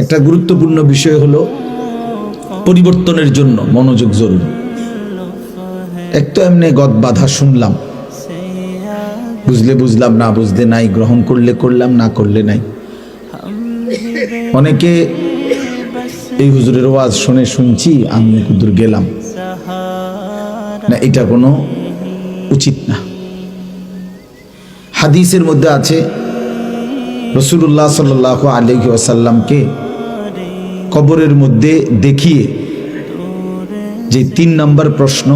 একটা গুরুত্বপূর্ণ বিষয় হলো পরিবর্তনের জন্য মনোযোগ জরুরি। এক তো এমনি গদ বাধা শুনলাম, বুঝলে বুঝলাম, না বুঝলে নাই, গ্রহণ করলে করলাম, না করলে নাই। অনেকে এই হুজুরের ওয়াজ শুনে শুনছি, আমি কুদুর গেলাম না, এটা কোনো উচিত না। হাদিসের মধ্যে আছে রাসূলুল্লাহ সাল্লাল্লাহু আলাইহি ওয়াসাল্লামকে কবরের মধ্যে দেখিয়ে যে ৩ নম্বর প্রশ্ন,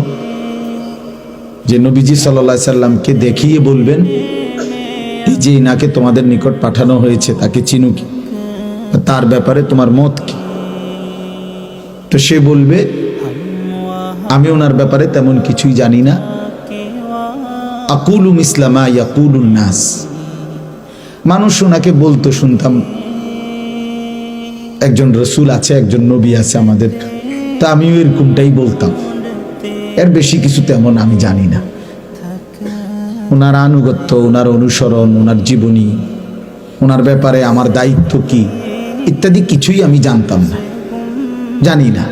যে নবীজি সাল্লাল্লাহু আলাইহি সাল্লামকে দেখিয়ে বলবেন এই যে ইনাকে তোমাদের নিকট পাঠানো হয়েছে তাকে চিনো কি, তার ব্যাপারে তোমার মত কি? তো সে বলবে আমি ওনার ব্যাপারে তেমন কিছুই জানি না, আকুলু মিসলা মা ইয়াকুলুন নাস। মানুষ ওনাকে বলতো শুনতাম একজন রসুল আছে, একজন নবী আছে আমাদের, তা আমিও এরকমটাই বলতাম, এর বেশি কিছু তেমন আমি জানি না। ওনার আনুগত্য, ওনার অনুসরণ, ওনার জীবনী, ওনার ব্যাপারে আমার দায়িত্ব কি ইত্যাদি কিছুই আমি জানতাম না, জানি না।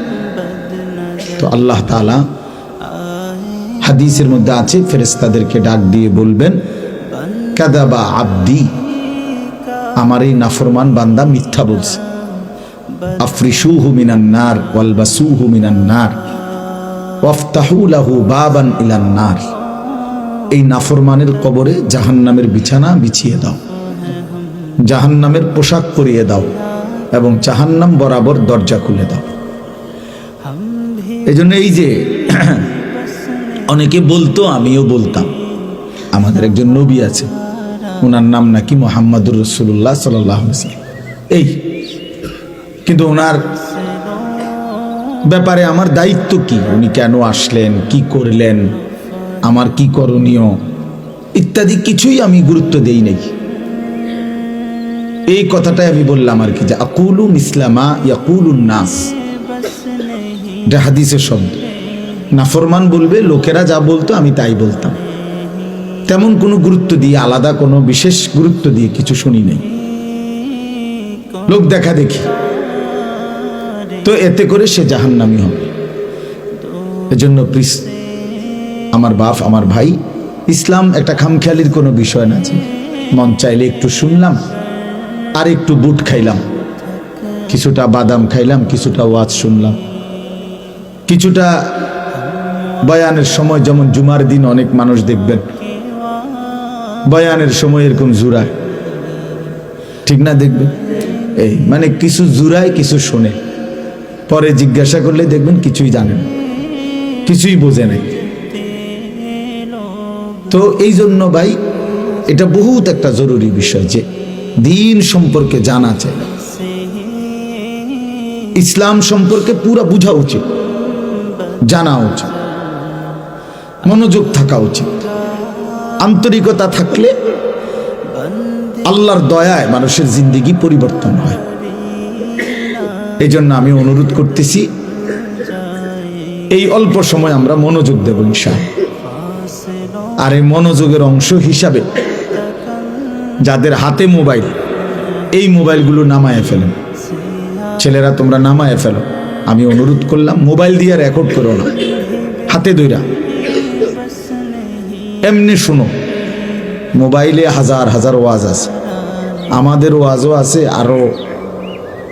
তো আল্লাহ তাআলা হাদিসের মধ্যে আছে ফেরেশতাদেরকে ডাক দিয়ে বলবেন কাযাবা আবদি, আমার এই নাফরমান বান্দা মিথ্যা বলছে। আফরিশুহু মিনান নার ওয়ালবাসুহু মিনান নার ওয়াফতাহু লাহু বাবান ইলান নার। এই নাফরমানের কবরে জাহান্নামের বিছানা বিছিয়ে দাও, জাহান্নামের পোশাক পরিয়ে দাও এবং জাহান্নাম বরাবর দরজা খুলে দাও। এই জন্য এই যে অনেকে বলতো, আমিও বলতাম, আমাদের একজন নবী আছে, ওনার নাম নাকি মুহাম্মাদুর রাসূলুল্লাহ সাল্লাল্লাহু আলাইহি ওয়াসাল্লাম। এই কিন্তু ওনার ব্যাপারে আমার দায়িত্ব কি, উনি কেন আসলেন, কি করলেন, আমার কি করণীয় ইত্যাদি কিছুই আমি গুরুত্ব দেই নাই। এই কথাটাই আমি বললাম আর কি, যে আকুলু মিসলা মা ইয়াকুলুন নাস, এটা হাদিসের শব্দ। নাফরমান বলবে লোকেরা যা বলতো আমি তাই বলতাম, তেমন কোনো গুরুত্ব দিয়ে, আলাদা কোনো বিশেষ গুরুত্ব দিয়ে কিছু শুনি নাই, লোক দেখা দেখি। তো এতে করে সে জাহান্নামী হবে। এজন্য প্লিজ আমার বাপ, আমার ভাই, ইসলাম একটা খামখেয়ালির কোনো বিষয় না। মন চাইলে একটু শুনলাম, আর একটু বুট খাইলাম, কিছুটা বাদাম খাইলাম, কিছুটা ওয়াজ শুনলাম, কিছুটা বয়ানের সময়, যেমন জুমার দিন অনেক মানুষ দেখবেন বয়ানের সময় এরকম জুড়ায়, ঠিক না? দেখবেন এই মানে কিছু জুড়ায়, কিছু শোনে, পরে জিজ্ঞাসা করলে দেখবেন কিছুই জানে না, কিছুই বোঝে নাই। তো এই জন্য ভাই এটা বহুত একটা জরুরি বিষয় যে দিন সম্পর্কে জানা চাই, ইসলাম সম্পর্কে পুরা বোঝা উচিত, জানা উচিত, মনোযোগ থাকা উচিত। আন্তরিকতা থাকলে আল্লাহর দয়ায় মানুষের জিন্দেগি পরিবর্তন হয়। এই জন্য আমি অনুরোধ করতেছি এই অল্প সময় আমরা মনোযোগ দেব ইনশাআল্লাহ। আর এই মনোযোগের অংশ হিসাবে যাদের হাতে মোবাইল, এই মোবাইলগুলো নামায় ফেলেন। ছেলেরা তোমরা নামায় ফেলো, আমি অনুরোধ করলাম। মোবাইল দিয়ে রেকর্ড করো না, হাতে ধইরা এমনি শুনো। মোবাইলে হাজার হাজার ওয়াজ আছে, আমাদের ওয়াজও আছে, আরো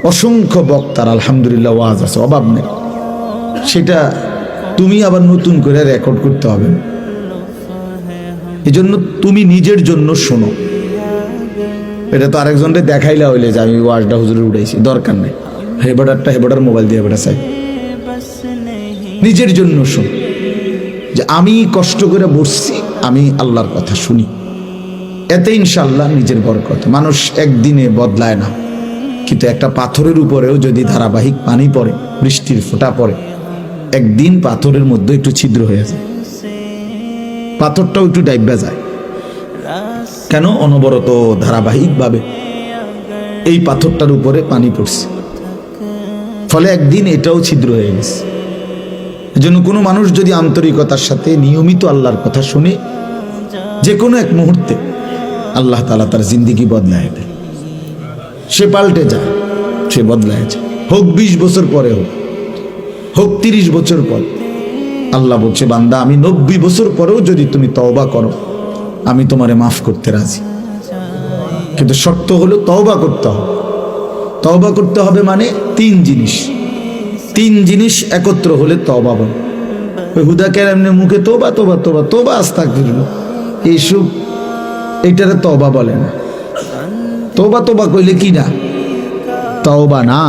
অসংখ্য বক্তার আলহামদুলিল্লাহ ওয়াজ আছে, অভাব নেই। সেটা তুমি আবার নতুন করে রেকর্ড করতে হবে। এই জন্য তুমি নিজের জন্য শোনো। এটা তো আরেকজনকে দেখাইলা হইলে যে আমি ওয়াজটা হুজুরে উঠাইছি, দরকার নেই। হেবাটার মোবাইল দিয়ে হেবাটা চাই, নিজের জন্য শোন, যে আমি কষ্ট করে বসছি, আমি আল্লাহর কথা শুনি, এতে ইনশাআল্লাহ নিজের বরকত। মানুষ একদিনে বদলায় না, কিন্তু একটা পাথরের উপরেও যদি ধারাবাহিক পানি পড়ে, বৃষ্টির ফোঁটা পড়ে, একদিন পাথরের মধ্যে একটু ছিদ্র হয়ে যায়, পাথরটাও একটু ডাইবা যায়। কেন? অনবরত ধারাবাহিকভাবে এই পাথরটার উপরে পানি পড়ছে, ফলে একদিন এটাও ছিদ্র হয়ে গেছে। এজন্য কোনো মানুষ যদি আন্তরিকতার সাথে নিয়মিত আল্লাহর কথা শুনে, যে কোনো এক মুহূর্তে আল্লাহ তাআলা তার জিন্দেগি বদলায় দেয়, সে পাল্টে যায়। সে বদলায় যায়। হোক 20 বছর পরে, হোক 30 বছর পর। আল্লাহ বলছে, বান্দা আমি 90 বছর পরেও যদি তুমি তওবা করো আমি তোমারে মাফ করতে রাজি, কিন্তু শর্ত হলো তওবা করতে হবে। তওবা করতে হবে মানে 3 জিনিস একত্র হলে তওবা বলে। ওই হুদাকে এমনি মুখে তোবা তোবা তোবা তোবা আস্তাগফিরুল্লাহ এইসব, এইটারে তওবা বলে না। তোবা তোবা কইলে কি না তওবা না।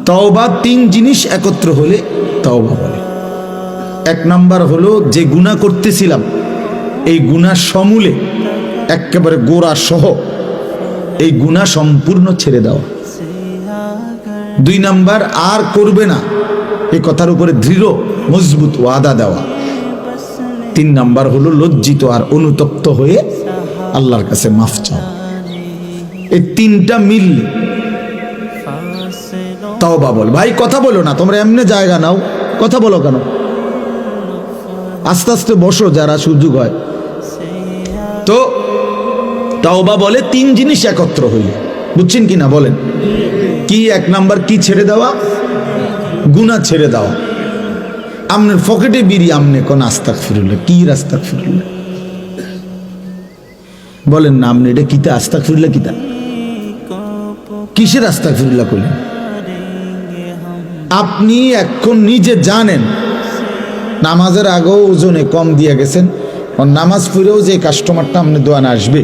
তওবা 3 জিনিস একত্র হলে তওবা বলে। 1 নাম্বার হলো যে গুনাহ করতেছিলাম এই গুনাহ সমূলে একেবারে গোড়া সহ এই গুনাহ সম্পূর্ণ ছেড়ে দেওয়া। 2 নাম্বার আর করবে না এই কথার উপরে দৃঢ় মজবুত ওয়াদা দেওয়া। 3 নাম্বার হলো লজ্জিত আর অনুতপ্ত হয়ে আল্লাহর কাছে মাফ চাওয়া। এই 3টা মিললে তওবা বল। ভাই কথা বলো না, তোমরা এমনি জায়গা নাও, কথা বলো কেন? আস্তে আস্তে বসো যারা সুযোগ হয়। তো তওবা বলে 3 জিনিস একত্র হইলে, বুঝছেন কি না বলেন? কি 1 নাম্বার কি ছেড়ে দেওয়া? গুনাহ ছেড়ে দেওয়া। আমনের পকেটে বিড়ি আমনে কোন আস্তাগফিরুল্লাহ, কি আস্তাগফিরুল্লাহ বলেন না? আমনে এটা কিতা আস্তাগফিরুল্লাহ, কিতা কিসের আস্তাগফিরুল্লাহ করলেন? আপনি এখন নিজে জানেন নামাজের আগেও ওজনে কম দিয়ে গেছেন, নামাজ পড়েও যে কাস্টমারটা আপনি দোয়ানে আসবে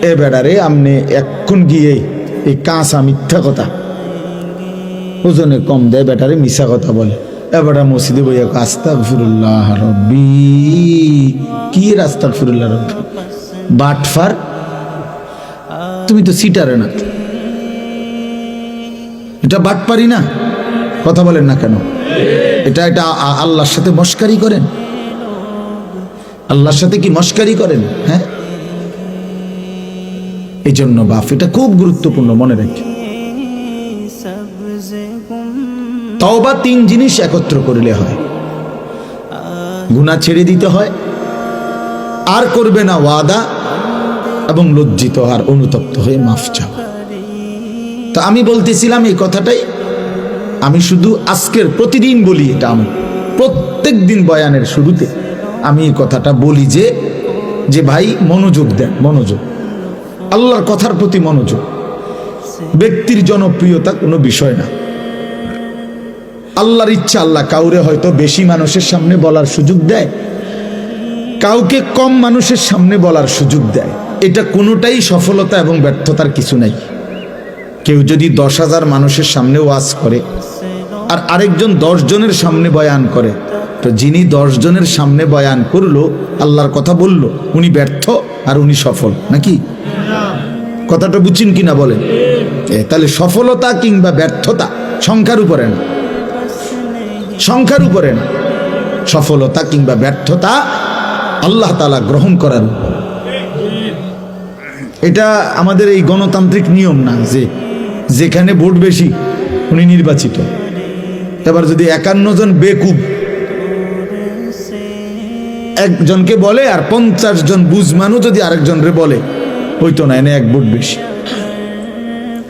এ বেড়ারে আপনি এখন গিয়ে এই কাঁচা মিথ্যা কথা ওজনে কম দেয়, বেটারে মিশা কথা বলে। এবার মসজিদে বইয়া আস্তাগফিরুল্লাহ রব্বি, কি আস্তাগফিরুল্লাহ রব্বি? বাটফার, তুমি তো সিটারে না, এটা বাটপারি না? কথা বলেন না কেন? এটা আল্লাহর সাথে মস্কারি করেন? আল্লাহর সাথে কি মস্কারি করেন? হ্যাঁ, এই জন্য বাপ এটা খুব গুরুত্বপূর্ণ, মনে রাখি। তওবা 3 জিনিস একত্র করলে হয়। গুনাহ ছেড়ে দিতে হয়, আর করবে না ওয়াদা, এবং লজ্জিত আর অনুতপ্ত হয়ে মাফ চাওয়া। তো আমি বলতেছিলাম এই কথাটাই আমি শুধু আজকের প্রতিদিন বলি, এটা আমি প্রত্যেক দিন বয়ানের শুরুতে আমি এই কথাটা বলি যে ভাই মনোযোগ দেন, মনোযোগ, আল্লাহর কথার প্রতি মনোযোগ। ব্যক্তির জনপ্রিয়তা কোনো বিষয় না, আল্লাহর ইচ্ছা। আল্লাহ কাউরে হয়তো বেশি মানুষের সামনে বলার সুযোগ দেয়, কাউকে কম মানুষের সামনে বলার সুযোগ দেয়। এটা কোনোটাই সফলতা এবং ব্যর্থতার কিছু নাই। কেউ যদি 10,000 মানুষের সামনে ওয়াজ করে আর আরেকজন 10 জনের সামনে বয়ান করে, তো যিনি 10 জনের সামনে বয়ান করলো, আল্লাহর কথা বলল, উনি ব্যর্থ আর উনি সফল নাকি? কথাটা বুঝছেন কিনা বলেন? তাহলে সফলতা কিংবা ব্যর্থতা সংখ্যার উপরে না, সংখ্যার উপরে না। সফলতা কিংবা ব্যর্থতা আল্লাহ তাআলা গ্রহণ করার, এটা আমাদের এই গণতান্ত্রিক নিয়ম না যে যেখানে ভোট বেশি উনি নির্বাচিত। এবার যদি 51 জন বেকুব একজনকে বলে আর 50 জন বুঝমানও যদি আরেকজনরে বলে, হইতো না, এনে 1 ভোট বেশি,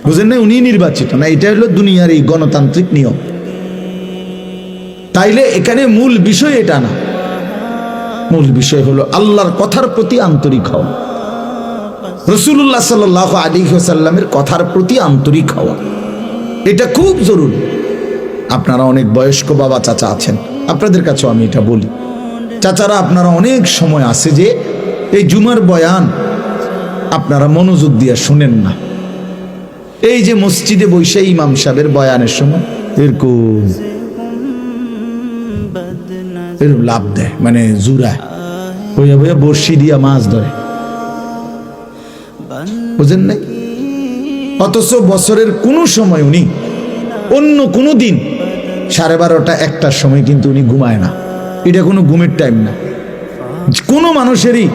বুঝেন না? উনি নির্বাচিত না। এটা হলো দুনিয়ার এই গণতান্ত্রিক নিয়ম। তাইলে এখানে মূল বিষয় এটা না, মূল বিষয় হলো আল্লাহর কথার প্রতি আন্তরিক হওয়া, রাসূলুল্লাহ সাল্লাল্লাহু আলাইহি ওয়াসাল্লামের কথার প্রতি আন্তরিক হওয়া। এটা খুব জরুরি। আপনারা অনেক বয়স্ক বাবা চাচা আছেন, আপনাদের কাছেও আমি এটা বলি, চাচারা আপনারা অনেক সময় আছে যে এই জুমার বয়ান আপনারা মনোযোগ দিয়ে শুনেন না। এই যে মসজিদে বসে ইমাম সাহেবের বয়ানের সময় এরকম লাভ দেয়, মানে জুড়ায় বইয়া বইয়া বড়শি দিয়া মাছ ধরে, বুঝেন নাই? অথচ বছরের কোনো সময় উনি অন্য কোনো দিন 12:30 1টার সময় কিন্তু উনি ঘুমায় না। এটা কোনো ঘুমের টাইম না। কোনো মানুষেরই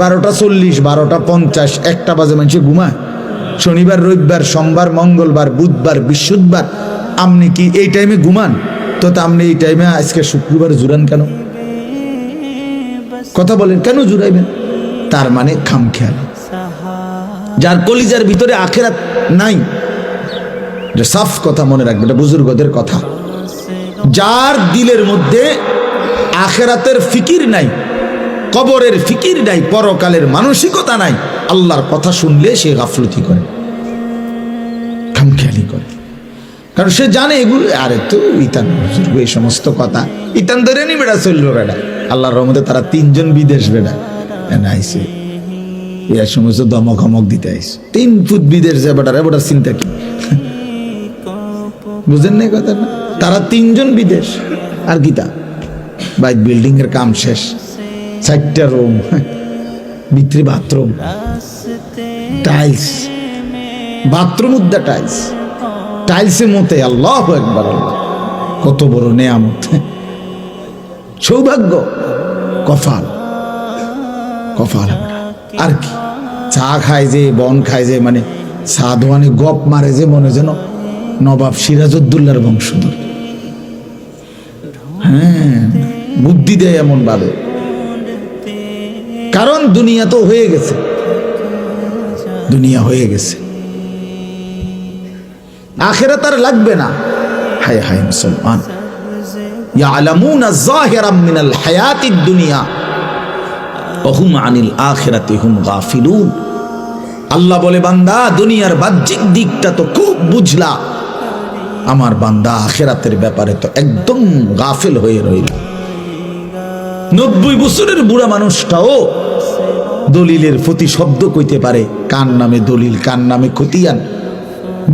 12:40, 12:50, 1টা বাজে মানুষে ঘুমায়। শনিবার, রবিবার, সোমবার, মঙ্গলবার, বুধবার, বৃহস্পতিবার আপনি কি এই টাইমে ঘুমান? তো আপনি এই টাইমে আজকে শুক্রবার জুড়ান কেন? কথা বলেন, কেন জুড়াইবেন? তার মানে খামখেয়াল। যার কলিজার ভিতরে আখিরাত নাই, যে সাফ কথা মনে রাখবে, এটা বুজুর্গদের কথা, যার দিলের মধ্যে আখিরাতের ফিকির নাই, কবরের ফিকির নাই, পরকালের মানসিকতা নাই, আল্লাহর কথা শুনলে সে গাফলতি করে, খামখেয়ালি করে। কারণ সে জানে এগুলো, আরে তো ইতান বুজুর্গ এই সমস্ত কথা ইতান ধরে নি বেড়া চললো বেড়া। আল্লাহর রহমতে তারা 3 জন বিদেশ বেড়া আইসে, এর সমস্ত দমক হমক দিতে আইসে। 3 ফুট বিদেশ যায় বেটার, এবার চিন্তা কি বুঝেন না কথা না? তারা 3 জন বিদেশ, আর গীতা বাইক বিল্ডিং এর কাম শেষ, 4টা রুম, ভিতরে বাথরুম, টাইলস, বাথরুম উদ্দা টাইলস, টাইলসের মতে আল্লাহু আকবার, আল্লাহ কত বড় নেয়ামত, সৌভাগ্য, কপাল কপাল। আর কি চা খায় যে, বন খায় যে, মানে সাধুয়ানি গপ মারে যে, মনে যেন নবাব সিরাজউদ্দৌলার বংশধর। হ্যাঁ, বুদ্ধি দেয় এমন ভাবে, কারণ দুনিয়া তো হয়ে গেছে, দুনিয়া হয়ে গেছে, আখিরাত আর লাগবে না। হায় হায় মুসলমান, ইয়ালামুনা যাহিরাম মিনাল হায়াতিদ দুনিয়া ওয়া হুম আনিল আখিরাতি হুম গাফিলুন। আল্লাহ বলে, বান্দা দুনিয়ার বাহ্যিক দিকটা তো খুব বুঝলা, আমার বান্দা আখিরাতের ব্যাপারে তো একদম গাফিল হয়ে রইল। 90 বছরের বুড়া মানুষটাও দলিলের প্রতি শব্দ কইতে পারে, কার নামে দলিল, কার নামে খতিয়ান,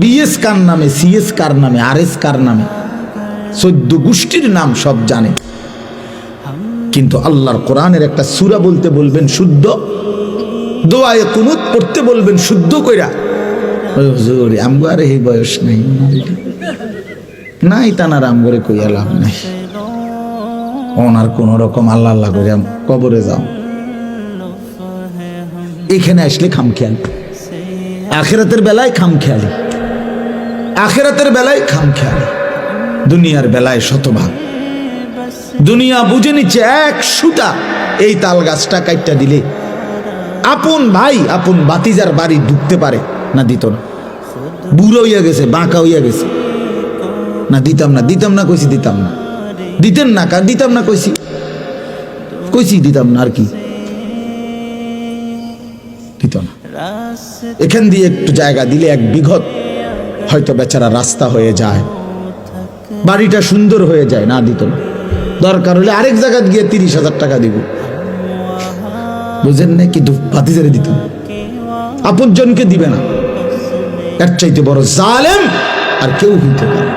বিএস কার নামে, সিএস কার নামে, আরএস কার নামে, 14 গোষ্ঠীর নাম সব জানে। কিন্তু আল্লাহর কোরআনের একটা সূরা বলতে বলবেন শুদ্ধ, দোয়ায়ে কুনুত পড়তে বলবেন শুদ্ধ কইরা, ওই হুজুর আমগো আর এই বয়স নাই, নাই তানার আমগরে কইয়া লাভ নাই, ওনার কোন রকম আল্লাহ আল্লাহ করে কবরে যাও। এখানে আসলে খামখেয়ালি, আখিরাতের বেলায় খামখেয়ালি, আখিরাতের বেলায় খামখেয়ালি, দুনিয়ার বেলায় শতভাগ। দুনিয়া বুঝে নিচ্ছে 1 সুতা, এই তাল গাছটা কাইটটা দিলে আপন ভাই আপন বাতিজার বাড়ি ঢুকতে পারে না, দিত না, বুড়ো হইয়া গেছে, বাঁকা হইয়া গেছে, না দিতাম না, দিতাম না কইছি, দিতাম না, দিতেন না, কার দিতাম না কইছি, কইছি দিতাম না, আর কি দিত না। এখান দিয়ে একটু জায়গা দিলে 1 বিঘত হয়তো বেচারা রাস্তা হয়ে যায়, বাড়িটা সুন্দর হয়ে যায়, না দিত না, দরকার হলে আরেক জায়গা গিয়ে 30,000 টাকা দিব, বুঝেন না? কিন্তু ভাতিজারে দিত, আপনজনকে দিবে না। এর চাইতে বড় জালেম আর কেউ হইতে পারে।